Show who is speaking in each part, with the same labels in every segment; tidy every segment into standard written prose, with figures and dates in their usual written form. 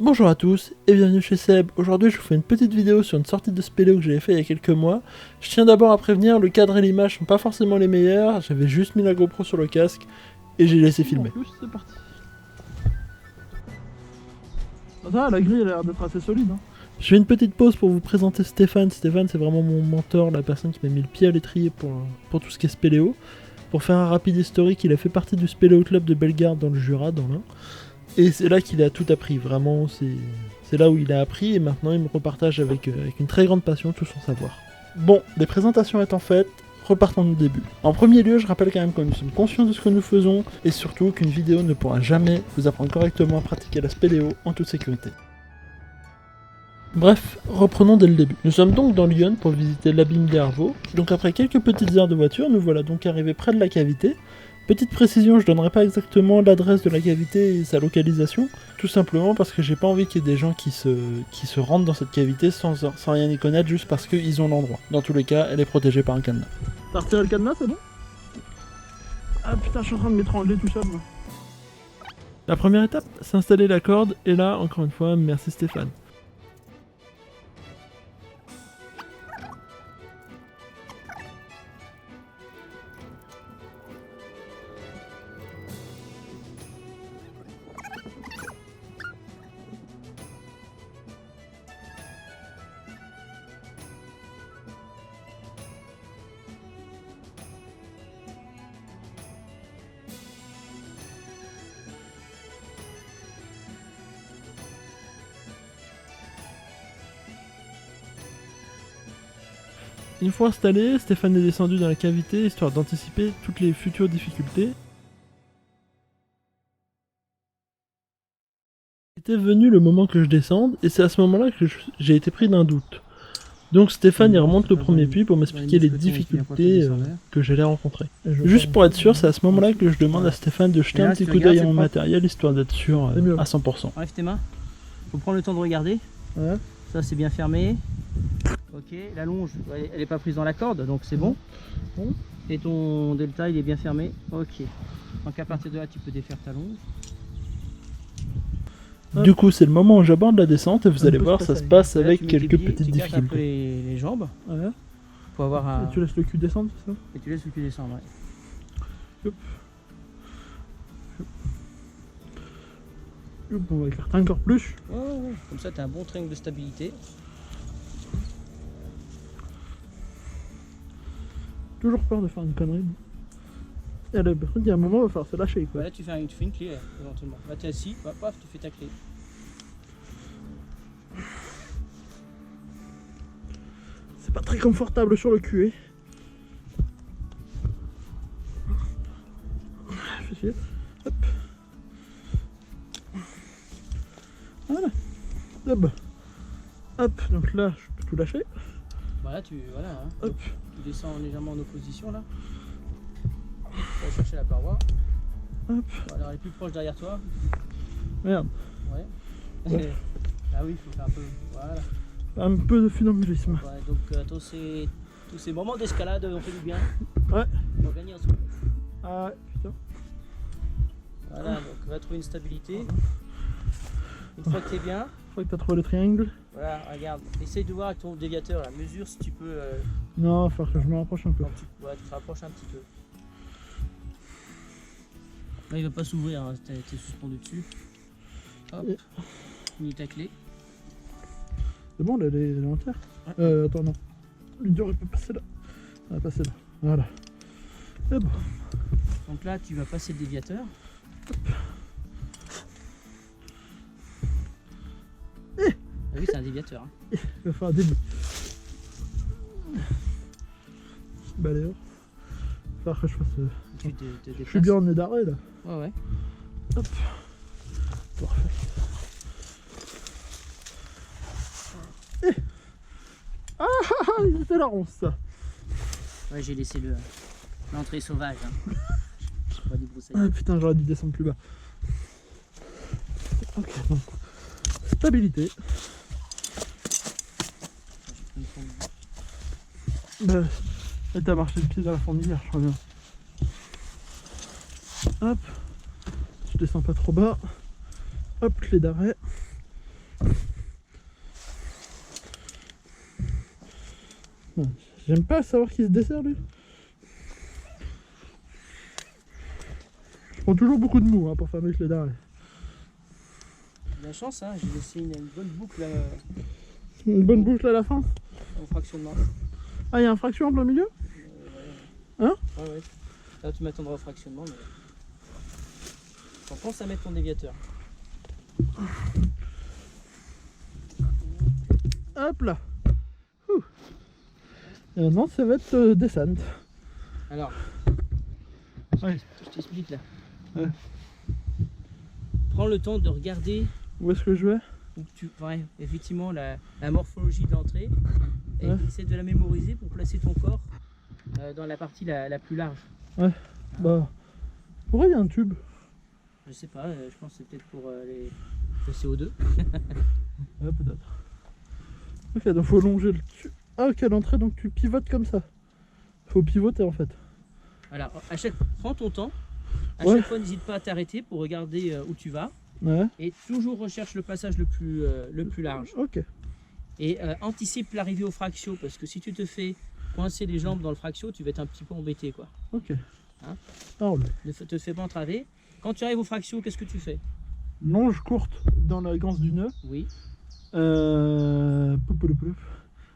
Speaker 1: Bonjour à tous et bienvenue chez Seb. Aujourd'hui je vous fais une petite vidéo sur une sortie de spéléo que j'avais fait il y a quelques mois. Je tiens d'abord à prévenir, le cadre et l'image sont pas forcément les meilleurs, j'avais juste mis la GoPro sur le casque et j'ai laissé filmer.
Speaker 2: En plus c'est parti. Ça, la grille elle a l'air d'être assez solide.
Speaker 1: Je fais une petite pause pour vous présenter Stéphane. Stéphane c'est vraiment mon mentor, la personne qui m'a mis le pied à l'étrier pour tout ce qui est spéléo. Pour faire un rapide historique, il a fait partie du Spéléo Club de Bellegarde dans le Jura, dans l'Ain. Et c'est là qu'il a tout appris, vraiment, c'est là où il a appris et maintenant il me repartage avec une très grande passion tout son savoir. Bon, les présentations étant faites, repartons du début. En premier lieu, je rappelle quand même que nous sommes conscients de ce que nous faisons et surtout qu'une vidéo ne pourra jamais vous apprendre correctement à pratiquer la spéléo en toute sécurité. Bref, reprenons dès le début. Nous sommes donc dans Lyon pour visiter l'abîme des Arvaux, donc après quelques petites heures de voiture, nous voilà donc arrivés près de la cavité. Petite précision, je donnerai pas exactement l'adresse de la cavité et sa localisation, tout simplement parce que j'ai pas envie qu'il y ait des gens qui se rendent dans cette cavité sans rien y connaître juste parce qu'ils ont l'endroit. Dans tous les cas, elle est protégée par un cadenas.
Speaker 2: T'as retiré le cadenas, c'est bon? Ah putain, je suis en train de m'étrangler tout seul moi.
Speaker 1: La première étape, c'est installer la corde, et là, encore une fois, merci Stéphane. Une fois installé, Stéphane est descendu dans la cavité histoire d'anticiper toutes les futures difficultés. Était venu le moment que je descende et c'est à ce moment-là que j'ai été pris d'un doute. Donc Stéphane y remonte le premier puits pour m'expliquer les difficultés que j'allais rencontrer. Juste pour être sûr, c'est à ce moment-là que je demande à Stéphane de jeter un petit coup d'œil à mon matériel histoire d'être sûr à 100%.
Speaker 3: Enlève tes mains, faut prendre le temps de regarder.
Speaker 2: Ouais.
Speaker 3: Ça c'est bien fermé. Ok, la longe, elle n'est pas prise dans la corde, donc c'est bon. Et ton delta il est bien fermé. Ok. Donc à partir de là tu peux défaire ta longe.
Speaker 1: Du coup c'est le moment où j'aborde la descente et vous allez voir ça se passe
Speaker 3: Là,
Speaker 1: avec
Speaker 3: tu mets tes
Speaker 1: quelques
Speaker 3: pieds,
Speaker 1: petites
Speaker 3: tu casses un peu
Speaker 1: difficultés.
Speaker 3: les jambes
Speaker 2: Ouais.
Speaker 3: pour avoir un...
Speaker 2: Et tu laisses le cul descendre, c'est ça?
Speaker 3: Et tu laisses le cul descendre, ouais.
Speaker 2: Hop. Hop, on va écarter encore plus.
Speaker 3: Ouais. Comme ça tu as un bon triangle de stabilité.
Speaker 2: Toujours peur de faire une connerie. Et là, il y a un moment, il va falloir se lâcher quoi.
Speaker 3: Bah, là tu fais une clé éventuellement. Là tu es assis, paf, tu fais ta clé.
Speaker 2: C'est pas très confortable sur le cul. Fais chier. Hop. Voilà. Hop. Hop. Donc là, je peux tout lâcher.
Speaker 3: Bah là voilà. Hein.
Speaker 2: Hop.
Speaker 3: Tu descends légèrement en opposition là. Tu vas chercher la paroi.
Speaker 2: Hop.
Speaker 3: Voilà, elle est plus proche derrière toi.
Speaker 2: Merde.
Speaker 3: Ouais.
Speaker 2: Ouais.
Speaker 3: Là oui, il faut faire un peu. Voilà.
Speaker 2: Un peu de funambulisme.
Speaker 3: Ouais, donc tous ces moments d'escalade ont fait du bien.
Speaker 2: Ouais.
Speaker 3: Pour gagner en souplesse.
Speaker 2: Ah ouais, putain.
Speaker 3: Voilà, donc on va trouver une stabilité. Une fois que tu es bien,
Speaker 2: Une fois que t'as trouvé le triangle.
Speaker 3: voilà, regarde, essaye de voir avec ton déviateur, la mesure si tu peux.
Speaker 2: Non, il va falloir que je me rapproche un peu.
Speaker 3: Ouais, tu te rapproches un petit peu. Là, il va pas s'ouvrir, hein, t'es suspendu dessus. Hop,
Speaker 2: Et-
Speaker 3: finis ta clé.
Speaker 2: C'est bon, elle est entière.
Speaker 3: Ouais.
Speaker 2: Attends, non. Le dur, il peut passer là. Il va passer là. Voilà. Et bon.
Speaker 3: Donc là, tu vas passer le déviateur. Ah oui, c'est un déviateur. Hein.
Speaker 2: Il va faire un début. Bah d'ailleurs. Il va falloir que je fasse.
Speaker 3: Tu te
Speaker 2: Je suis
Speaker 3: déplaces.
Speaker 2: bien en nez d'arrêt là.
Speaker 3: Ouais.
Speaker 2: Hop. Parfait. C'était la ronce ça.
Speaker 3: Ouais, j'ai laissé l'entrée sauvage. Hein. Pas du broussailles.
Speaker 2: Ah putain, j'aurais dû descendre plus bas. Ok, bon. Stabilité. Bah, là t'as marché le pied dans la fourmilière, je crois bien. Hop. Je descends pas trop bas. Hop, clé d'arrêt. J'aime pas savoir qui se dessert lui. Je prends toujours beaucoup de mou hein, pour faire mes clés d'arrêt.
Speaker 3: La chance, hein, j'ai laissé une bonne boucle
Speaker 2: Une bonne boucle à la fin.
Speaker 3: en fractionnement.
Speaker 2: Ah, il y a un fraction en plein milieu? Hein?
Speaker 3: Ouais. Là, tu m'attendras au fractionnement. Mais... on pense à mettre ton déviateur.
Speaker 2: Hop là. Ouh. Et maintenant, ça va être descente.
Speaker 3: Alors,
Speaker 2: Ouais.
Speaker 3: je t'explique là.
Speaker 2: Ouais.
Speaker 3: Prends le temps de regarder
Speaker 2: Où est-ce que je vais?
Speaker 3: où ouais, effectivement la morphologie de l'entrée et
Speaker 2: Ouais.
Speaker 3: essaie de la mémoriser pour placer ton corps dans la partie la plus large.
Speaker 2: Bah. Pourquoi il y a un tube?
Speaker 3: Je sais pas, je pense que c'est peut-être pour le CO2.
Speaker 2: Ouais, peut-être. Ok, donc faut longer le tube. Ah, ok, l'entrée, donc tu pivotes comme ça. Faut pivoter en fait.
Speaker 3: Voilà, prends ton temps. À
Speaker 2: Ouais.
Speaker 3: chaque fois, n'hésite pas à t'arrêter pour regarder où tu vas.
Speaker 2: Ouais,
Speaker 3: Et toujours recherche le passage le plus large.
Speaker 2: ok.
Speaker 3: Et anticipe l'arrivée au fractio, parce que si tu te fais coincer les jambes dans le fractio, tu vas être un petit peu embêté, quoi.
Speaker 2: Ok.
Speaker 3: Hein?
Speaker 2: Parole.
Speaker 3: Ne te fais pas entraver. Quand tu arrives au fractio, qu'est-ce que tu fais?
Speaker 2: Longe courte dans la ganse du nœud.
Speaker 3: Oui.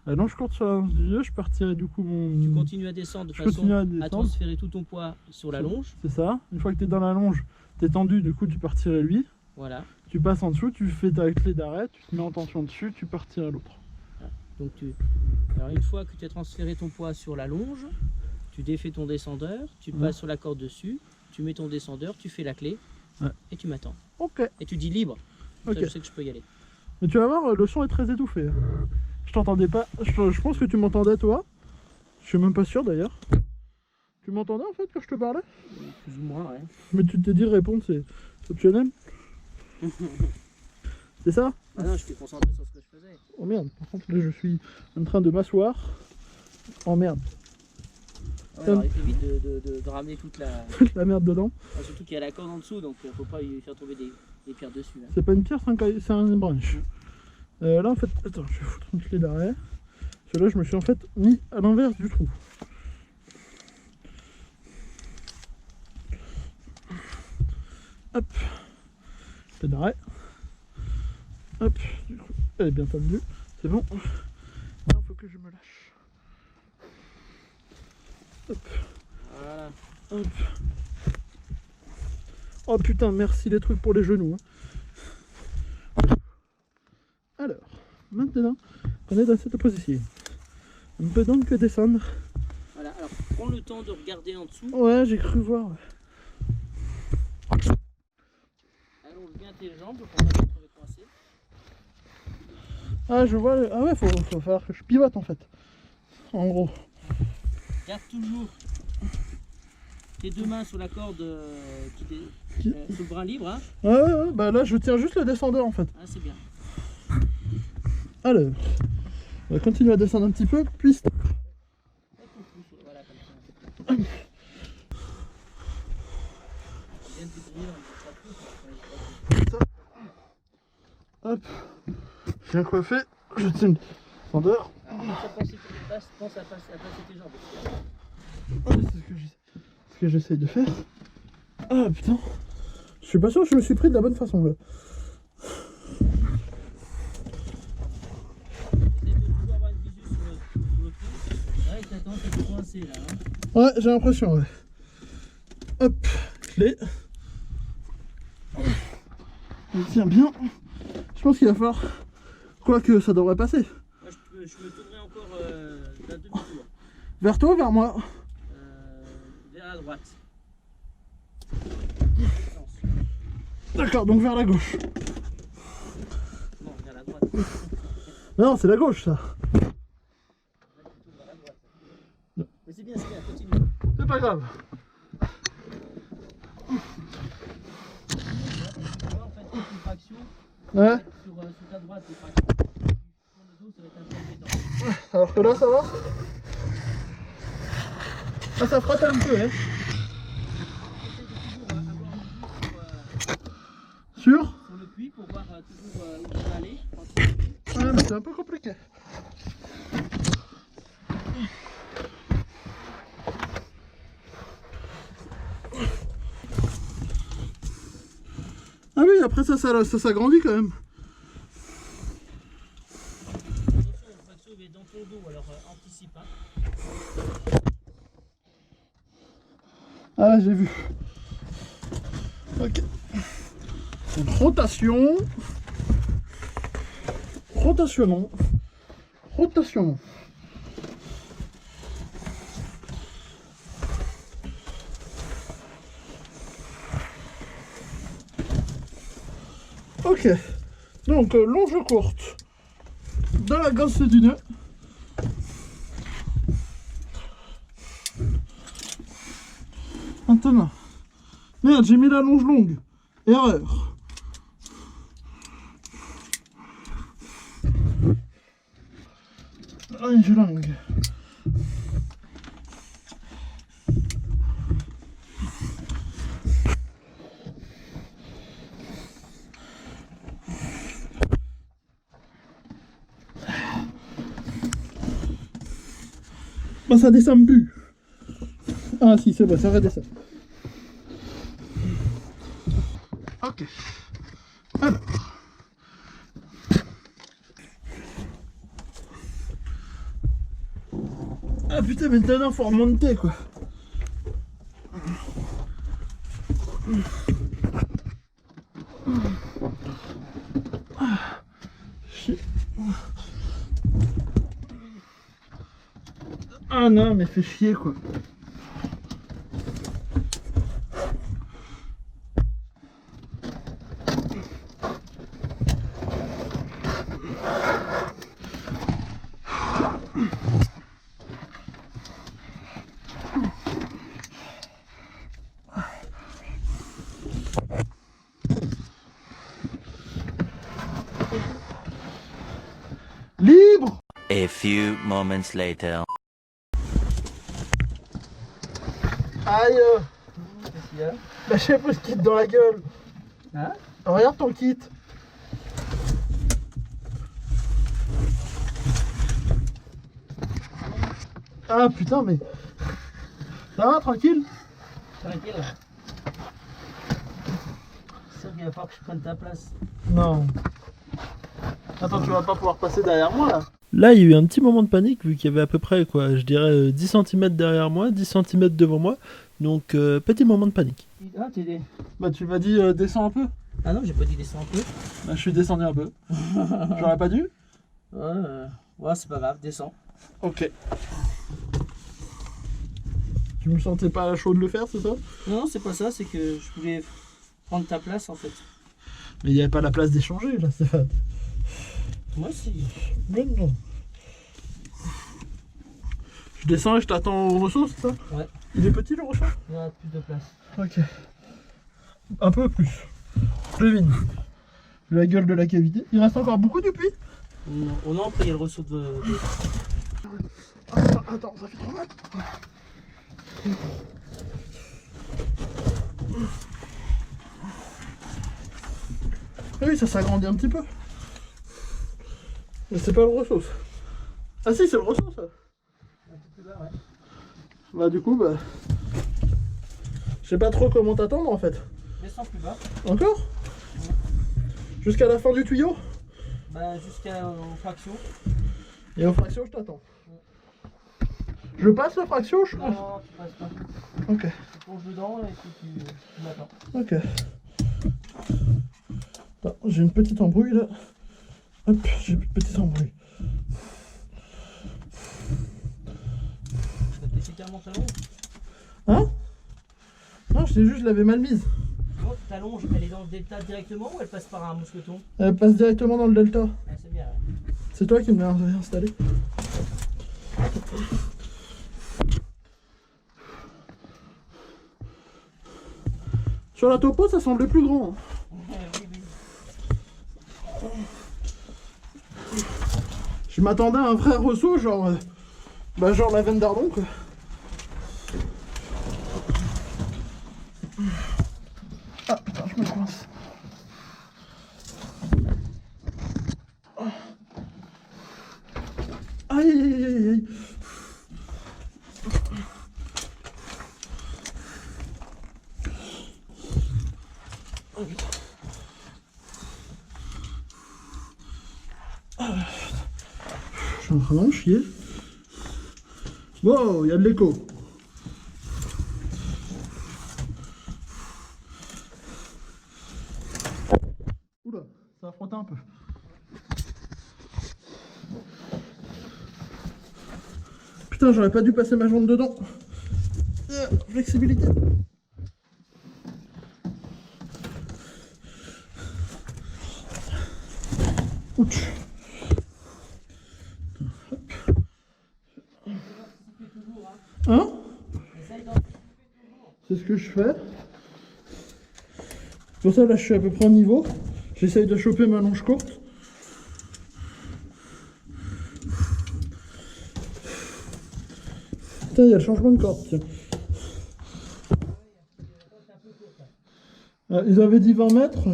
Speaker 2: Longe courte sur la ganse du nœud, je partirai du coup mon.
Speaker 3: Tu continues à descendre de
Speaker 2: Je
Speaker 3: façon
Speaker 2: continue à
Speaker 3: à
Speaker 2: descendre.
Speaker 3: transférer tout ton poids sur la longe.
Speaker 2: C'est ça. Une fois que tu es dans la longe, tu es tendu, du coup tu partirais lui.
Speaker 3: Voilà.
Speaker 2: Tu passes en dessous, tu fais ta clé d'arrêt, tu te mets en tension dessus, tu partirais l'autre.
Speaker 3: Donc alors une fois que tu as transféré ton poids sur la longe, tu défais ton descendeur, tu
Speaker 2: Ouais.
Speaker 3: passes sur la corde dessus, tu mets ton descendeur, tu fais la clé
Speaker 2: Ouais.
Speaker 3: et tu m'attends.
Speaker 2: Ok.
Speaker 3: Et tu dis libre. Comme ça,
Speaker 2: Ok.
Speaker 3: je sais que je peux y aller.
Speaker 2: Mais tu vas voir, le son est très étouffé. Je t'entendais pas. Je pense que tu m'entendais toi. Je suis même pas sûr d'ailleurs. Tu m'entendais en fait quand je te parlais?
Speaker 3: Plus ou moins, ouais.
Speaker 2: Mais tu t'es dit répondre c'est optionnel? C'est ça?
Speaker 3: Ah non, je t'ai concentré sur ce que je faisais.
Speaker 2: Oh merde, par contre là je suis en train de m'asseoir. Oh merde,
Speaker 3: Ouais, alors, évite de ramener toute la...
Speaker 2: la merde dedans.
Speaker 3: Ah, surtout qu'il y a la corde en dessous, donc faut pas lui faire tomber des pierres dessus. Là.
Speaker 2: C'est pas une pierre, c'est un branch. Là en fait, attends, je vais foutre une clé d'arrêt. Parce que là je me suis en fait mis à l'envers du trou. Hop, clé d'arrêt. Hop, du coup, elle est bien tendue. C'est bon. Maintenant faut que je me lâche. Hop,
Speaker 3: Voilà.
Speaker 2: hop. Oh putain, merci les trucs pour les genoux. Hein. Alors, maintenant, on est dans cette position. On peut donc descendre.
Speaker 3: Voilà, alors prends le temps de regarder en dessous.
Speaker 2: Ouais, j'ai cru voir. Ouais.
Speaker 3: Allonge bien tes jambes pour pas te retrouver coincé.
Speaker 2: Ah, je vois. Ah ouais, faut falloir que je pivote en fait. En gros.
Speaker 3: Garde toujours tes deux mains sur la corde sur le brin libre. Hein.
Speaker 2: Ouais, bah là je tiens juste le descendeur en fait.
Speaker 3: Ah, c'est bien.
Speaker 2: Alors, on va continuer à descendre un petit peu, puis stop.
Speaker 3: Voilà, comme ça. Bien te débrouiller dans le trapèze.
Speaker 2: Hop, bien coiffé, je tiens le descendeur.
Speaker 3: Pense à placer tes jambes.
Speaker 2: C'est ce que j'essaye de faire. Ah putain, je suis pas sûr que je me suis pris de la bonne façon là.
Speaker 3: Essaye de toujours avoir une visu sur le pied. Ouais, t'attends, t'es coincé là. Hein.
Speaker 2: Ouais, j'ai l'impression, ouais. Hop, clé. On tient bien. Je pense qu'il va falloir. Quoique ça devrait passer.
Speaker 3: Moi, je me tournerai encore d'un demi-tour.
Speaker 2: Vers toi ou vers moi?
Speaker 3: Vers la droite.
Speaker 2: D'accord, donc vers la gauche.
Speaker 3: Non, vers la droite.
Speaker 2: Non, c'est la gauche ça.
Speaker 3: Mais c'est bien, continue.
Speaker 2: C'est pas grave.
Speaker 3: Tu vois, en fait, une fraction
Speaker 2: Ouais.
Speaker 3: sur ta droite, les fractions. Sur le dos, ça va être un peu embêtant.
Speaker 2: Alors que là, ça va? Ah, ça frotte un peu, hein.
Speaker 3: Essaye de toujours avoir une vue
Speaker 2: Sur?
Speaker 3: sur le puits pour voir toujours où tu vas aller.
Speaker 2: Ouais, mais c'est un peu compliqué. Ah oui, après ça s'agrandit quand même.
Speaker 3: Attention, le fracture est dans ton dos, alors anticipe. Hein.
Speaker 2: Ah, j'ai vu. Ok. Donc, rotation. Rotationnons. Rotationnons. Ok. Donc, longe courte. Dans la gosse du nœud. Maintenant. Merde, j'ai mis la longe longue. Erreur. Longe longue. Bah ça descend plus. Ah si, c'est bon, ça redescend. Ok. Alors. Ah putain, maintenant faut remonter quoi. Ah non, mais fais chier quoi. Libre.
Speaker 4: A few moments later.
Speaker 2: Aïe.
Speaker 3: Qu'est-ce qu'il y a?
Speaker 2: Lâchez un peu ce kit dans la gueule.
Speaker 3: Hein?
Speaker 2: Regarde ton kit. Ah putain, mais. Ça va, tranquille?
Speaker 3: Tranquille. C'est sûr qu'il va falloir que je prenne ta place.
Speaker 2: Non. Attends, tu vas pas pouvoir passer derrière moi là?
Speaker 1: Là, il y a eu un petit moment de panique vu qu'il y avait à peu près, quoi, je dirais 10 cm derrière moi, 10 cm devant moi. Donc, petit moment de panique.
Speaker 3: Ah, t'es des...
Speaker 2: Bah, tu m'as dit descends un peu.
Speaker 3: Ah non, j'ai pas dit descendre un peu.
Speaker 2: Bah, je suis descendu un peu. J'aurais pas dû?
Speaker 3: Ouais, c'est pas grave, descends.
Speaker 2: Ok. Tu me sentais pas chaud de le faire, c'est ça?
Speaker 3: Non, c'est pas ça, c'est que je voulais prendre ta place en fait.
Speaker 2: Mais il n'y avait pas la place d'échanger là, Stéphane.
Speaker 3: Moi aussi.
Speaker 2: Mais non. Je descends et je t'attends au ressaut, c'est ça?
Speaker 3: Ouais.
Speaker 2: Il est petit le ressaut?
Speaker 3: Il y a plus de place.
Speaker 2: Ok. Un peu plus. Je devine. Vu la gueule de la cavité. Il reste encore beaucoup de puits?
Speaker 3: Non, oh non, après il y a le ressaut de...
Speaker 2: Attends, ça fait trop mal. Ah oui, ça s'agrandit un petit peu. Mais c'est pas le ressaut. Ça. Ah si, c'est le ressaut ça.
Speaker 3: Un peu plus bas, ouais.
Speaker 2: Bah du coup, bah... Je sais pas trop comment t'attendre en fait.
Speaker 3: Descends plus bas.
Speaker 2: Encore? Jusqu'à la fin du tuyau?
Speaker 3: Bah jusqu'aux fractions.
Speaker 2: Et aux fractions, je t'attends. Je passe la fraction, je
Speaker 3: Non,
Speaker 2: pense.
Speaker 3: non, tu passes pas.
Speaker 2: Ok.
Speaker 3: Tu plonges dedans et puis tu m'attends.
Speaker 2: Ok. Attends, j'ai une petite embrouille là. Hop, j'ai une petite embrouille.
Speaker 3: T'as blessé carrément ta longe?
Speaker 2: Hein? Non, je t'ai juste, je l'avais mal mise.
Speaker 3: Non, ta longe, elle est dans le delta directement ou elle passe par un mousqueton?
Speaker 2: Elle passe directement dans le delta.
Speaker 3: Ah, c'est bien. Ouais.
Speaker 2: C'est toi qui me l'as installé. Sur la topo, ça semblait plus grand. Hein.
Speaker 3: Oui, oui.
Speaker 2: Je m'attendais à un vrai ressaut, genre. Bah, genre la veine d'Ardon, quoi. Ah putain, je me coince. Aïe, aïe, aïe, aïe, aïe. Oh putain. Je suis en train d'en chier. Wow, il y a de l'écho. Oula, ça a frotté un peu. Putain, j'aurais pas dû passer ma jambe dedans. Flexibilité. Ouch. Hein? C'est ce que je fais. Pour ça, là, je suis à peu près au niveau. J'essaye de choper ma longe courte. Putain, il y a le changement de corde, tiens. Ils avaient dit 20 mètres.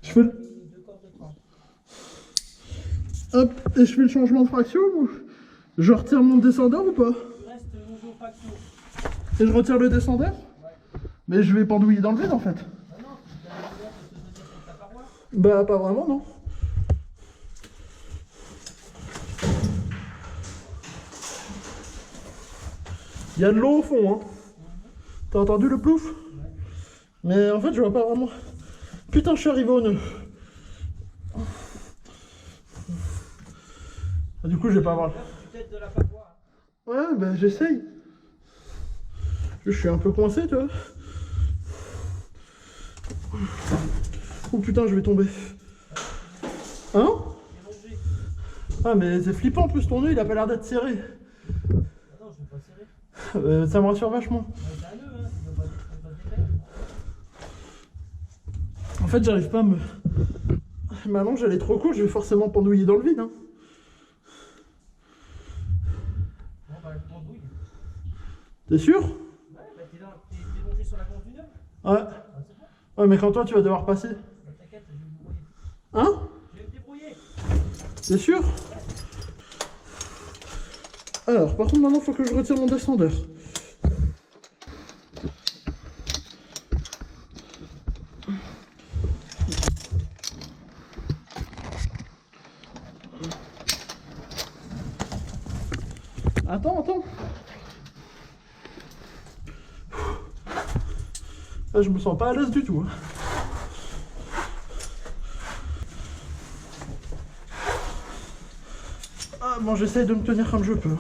Speaker 2: Je fais le... Hop, et je fais le changement de fraction ou je retire mon descendeur ou pas? Et je retire le descendeur? Mais je vais pendouiller dans le vide en fait. Bah pas vraiment non. Il y a de l'eau au fond hein. T'as entendu le plouf? Mais en fait je vois pas vraiment. Putain je suis arrivé au nœud. Du coup, je vais pas avoir. Ouais, bah j'essaye. Je suis un peu coincé, tu vois. Oh putain, je vais tomber. Hein? Ah, mais c'est flippant en plus, ton nœud il a pas l'air d'être serré.
Speaker 3: Non, je vais pas serrer.
Speaker 2: Ça me rassure vachement.
Speaker 3: C'est un nœud, hein, tu vas pas
Speaker 2: En fait, j'arrive pas à me. Ma longe elle est trop courte, je vais forcément pendouiller dans le vide. Hein. T'es sûr?
Speaker 3: Ouais, bah t'es longé sur la planche du nœud.
Speaker 2: Ouais. Ouais, mais quand toi tu vas devoir passer.
Speaker 3: T'inquiète, je vais me débrouiller.
Speaker 2: Hein?
Speaker 3: Je vais me débrouiller.
Speaker 2: T'es sûr? Alors, par contre, maintenant, faut que je retire mon descendeur. Attends. Là, je me sens pas à l'aise du tout. Hein. Ah, bon, j'essaye de me tenir comme je peux.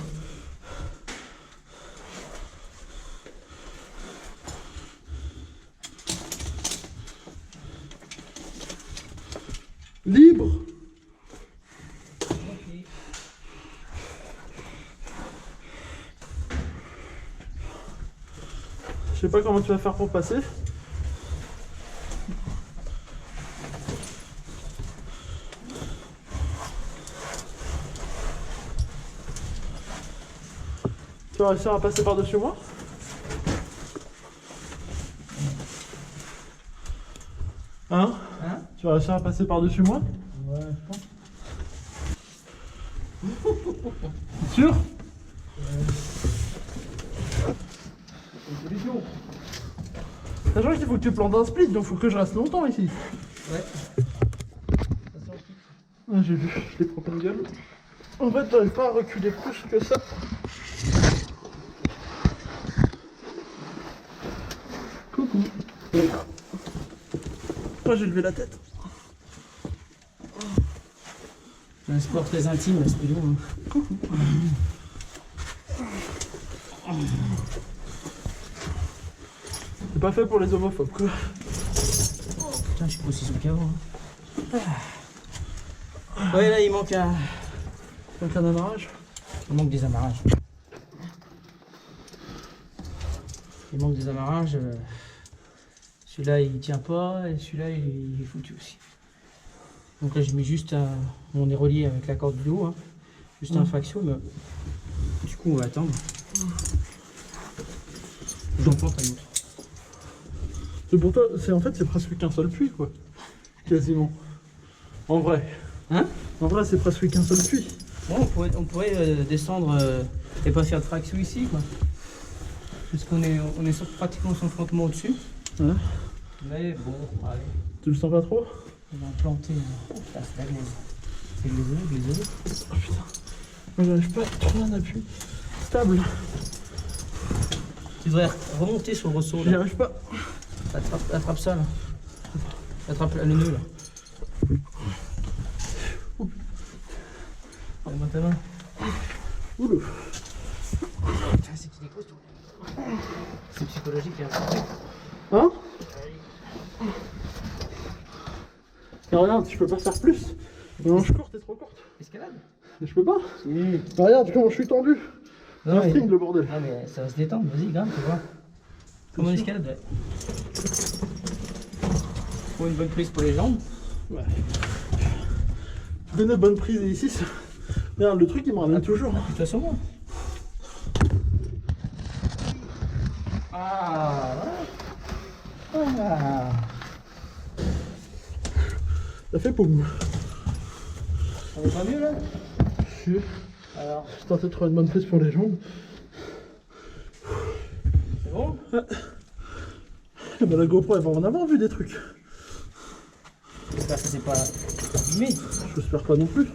Speaker 2: Libre. Je sais pas comment tu vas faire pour passer. Tu vas réussir à passer par-dessus moi? Hein? Tu vas réussir à passer par-dessus moi?
Speaker 3: Ouais, je pense.
Speaker 2: Sûr? Sachant qu'il faut que tu plantes un split, donc il faut que je reste longtemps ici.
Speaker 3: Ouais.
Speaker 2: Ah, j'ai vu, je l'ai pris plein de gueule. En fait, j'arrive pas à reculer plus que ça. Coucou. Moi, j'ai levé la tête.
Speaker 3: C'est un sport très intime, le spéléo. Hein.
Speaker 2: Coucou. C'est pas fait pour les homophobes, quoi.
Speaker 3: Putain, je suis pas aussi souple qu'avant. Hein. Ouais, là, il manque un...
Speaker 2: Donc un amarrage.
Speaker 3: Il manque des amarrages. Il manque des amarrages. Celui-là, il tient pas, et celui-là, il est foutu aussi. Donc là, j'ai mis juste un... On est relié avec la corde du haut, hein. Juste un faxio, mais... Du coup, on va attendre. J'en plante un autre.
Speaker 2: C'est pour toi, en fait, c'est presque qu'un seul puits, quoi. Quasiment. En vrai.
Speaker 3: Hein?
Speaker 2: En vrai, c'est presque qu'un seul puits.
Speaker 3: Bon, on pourrait descendre et pas faire de traction ici, quoi. Puisqu'on est, pratiquement sans frottement au-dessus.
Speaker 2: Ouais.
Speaker 3: Mais bon, allez.
Speaker 2: Tu le sens pas trop?
Speaker 3: On va planter. Là, c'est la glaise. C'est glazeux.
Speaker 2: Oh putain. Moi, j'arrive pas à trouver un appui stable.
Speaker 3: Tu devrais remonter sur le ressaut.
Speaker 2: J'y
Speaker 3: Là.
Speaker 2: arrive pas.
Speaker 3: Attrape ça, là. Attrape le nœud, là. Donne-moi ta main.
Speaker 2: Oula.
Speaker 3: Putain, c'est qu'il est costaud. C'est psychologique, hein.
Speaker 2: Hein? Mais regarde, je peux pas faire plus. La manche courte est trop courte.
Speaker 3: Escalade?
Speaker 2: Mais je peux pas.
Speaker 3: Si.
Speaker 2: Mais regarde comment je suis tendu. C'est un string, le bordel.
Speaker 3: Ah, mais ça va se détendre, vas-y, grimpe, tu vois. Comme en escalade, ouais. Faut une bonne prise pour les jambes.
Speaker 2: Ouais. Donner bonne prise ici. Regarde, le truc il me ramène toujours.
Speaker 3: De toute façon, moi. Ah, ouais. Ah.
Speaker 2: Ça fait poum.
Speaker 3: Ça va pas mieux, là?
Speaker 2: Si.
Speaker 3: Alors,
Speaker 2: Je tentais de trouver une bonne prise pour les jambes.
Speaker 3: c'est bon?
Speaker 2: Eh ben, la GoPro elle va en avoir vu des trucs.
Speaker 3: J'espère que c'est pas abîmé.
Speaker 2: J'espère pas non plus.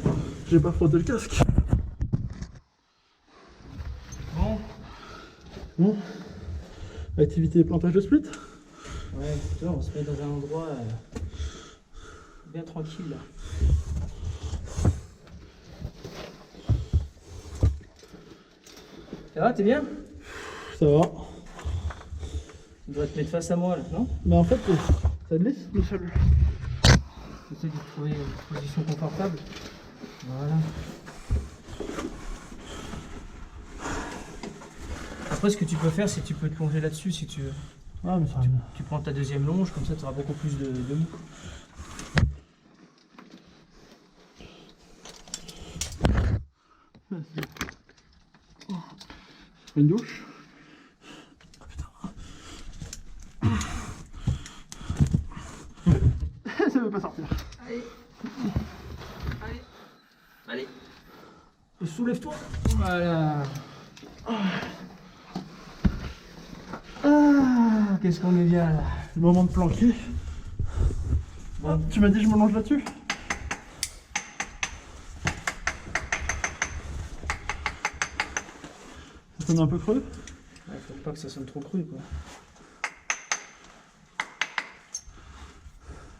Speaker 2: J'ai pas frotté le casque.
Speaker 3: Bon.
Speaker 2: Bon. Activité plantage de split.
Speaker 3: Ouais, tu vois, on se met dans un endroit bien tranquille, là. Ça va, t'es bien?
Speaker 2: Ça va.
Speaker 3: Tu dois te mettre face à moi, là, non?
Speaker 2: Mais en fait, ça glisse le sol.
Speaker 3: J'essaie de trouver une position confortable. Voilà. Après, ce que tu peux faire, c'est que tu peux te plonger là-dessus si tu veux.
Speaker 2: Ah, mais ça
Speaker 3: Tu prends ta deuxième longe, comme ça tu auras beaucoup plus de mou.
Speaker 2: une douche. Oh, putain. Ça veut pas sortir.
Speaker 3: Allez. Soulève-toi. Voilà. Ah, qu'est-ce qu'on est bien là.
Speaker 2: Le moment de planquer.
Speaker 3: Bon.
Speaker 2: Tu m'as dit je me longe là-dessus? Ça sonne un peu creux?
Speaker 3: Ouais, faut pas que ça sonne trop cru, quoi.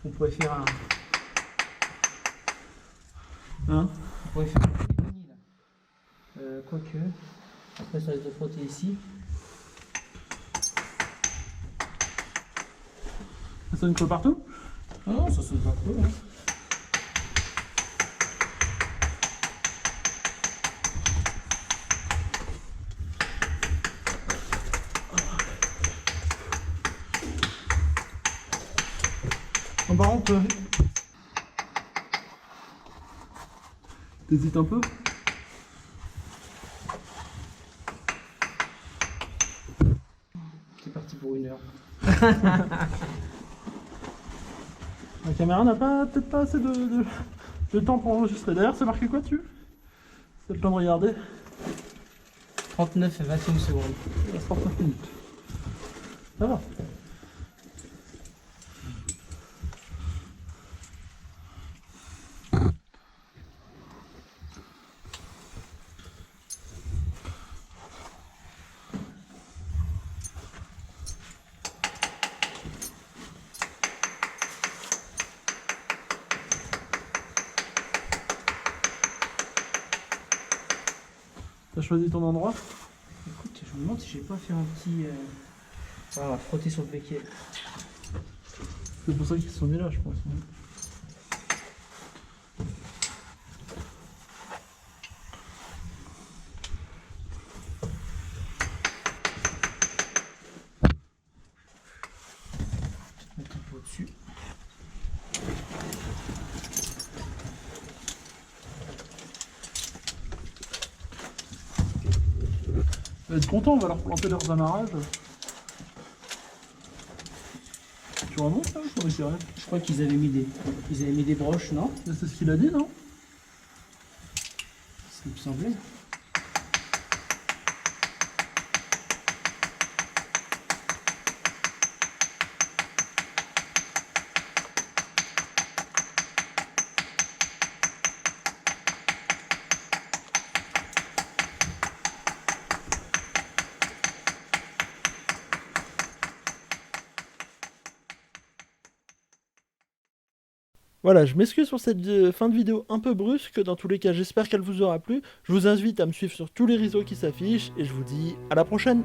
Speaker 3: On pourrait faire un...
Speaker 2: Hein?
Speaker 3: On pourrait faire un mini là. Quoique. Après ça risque de frotter ici.
Speaker 2: Ça sonne creux partout?
Speaker 3: Non, ça sonne pas creux. Hein.
Speaker 2: En par contre, t'hésites un peu?
Speaker 3: C'est parti pour 1 heure.
Speaker 2: La caméra n'a peut-être pas assez de temps pour enregistrer. D'ailleurs, c'est marqué quoi dessus? C'est le temps de regarder.
Speaker 3: 39 et 21 secondes.
Speaker 2: Il reste 39 minutes. Ça va. T'as choisi ton endroit?
Speaker 3: Écoute, je me demande si je vais pas faire un petit... On va frotter sur le béquet.
Speaker 2: C'est pour ça qu'ils se sont mis là, je pense.
Speaker 3: Mettre un peu au-dessus.
Speaker 2: Ils vont être contents, on va leur planter leurs amarrages. Tu remontes là ou je m'en tirer?
Speaker 3: Je crois qu'ils avaient mis des broches, non?
Speaker 2: C'est ce qu'il a dit, non?
Speaker 3: Ça me semblait.
Speaker 1: Voilà, je m'excuse pour cette fin de vidéo un peu brusque, dans tous les cas j'espère qu'elle vous aura plu. Je vous invite à me suivre sur tous les réseaux qui s'affichent et je vous dis à la prochaine.